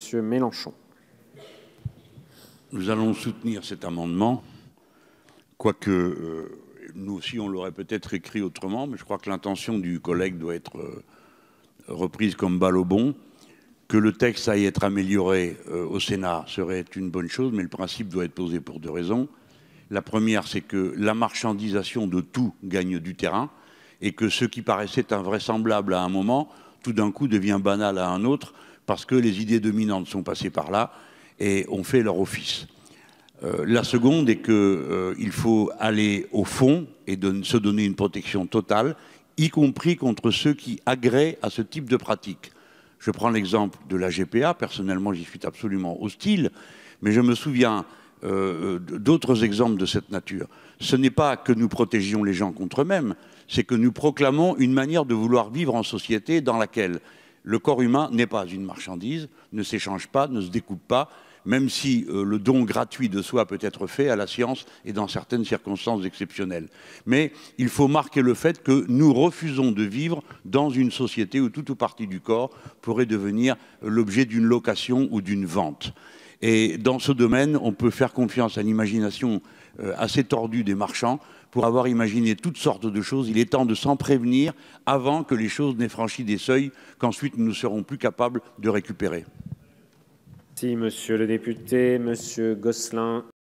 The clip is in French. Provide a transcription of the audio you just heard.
Monsieur Mélenchon. Nous allons soutenir cet amendement, quoique nous aussi on l'aurait peut-être écrit autrement, mais je crois que l'intention du collègue doit être reprise comme balle au bond. Que le texte aille être amélioré au Sénat serait une bonne chose, mais le principe doit être posé pour deux raisons. La première, c'est que la marchandisation de tout gagne du terrain et que ce qui paraissait invraisemblable à un moment, tout d'un coup devient banal à un autre parce que les idées dominantes sont passées par là et ont fait leur office. La seconde est qu'il faut aller au fond et se donner une protection totale, y compris contre ceux qui agréent à ce type de pratique. Je prends l'exemple de la GPA. Personnellement, j'y suis absolument hostile, mais je me souviens d'autres exemples de cette nature. Ce n'est pas que nous protégions les gens contre eux-mêmes, c'est que nous proclamons une manière de vouloir vivre en société dans laquelle le corps humain n'est pas une marchandise, ne s'échange pas, ne se découpe pas, même si le don gratuit de soi peut être fait à la science et dans certaines circonstances exceptionnelles. Mais il faut marquer le fait que nous refusons de vivre dans une société où tout ou partie du corps pourrait devenir l'objet d'une location ou d'une vente. Et dans ce domaine, on peut faire confiance à l'imagination assez tordue des marchands pour avoir imaginé toutes sortes de choses. Il est temps de s'en prévenir avant que les choses n'aient franchi des seuils qu'ensuite nous ne serons plus capables de récupérer. Merci, monsieur le député. Monsieur Gosselin.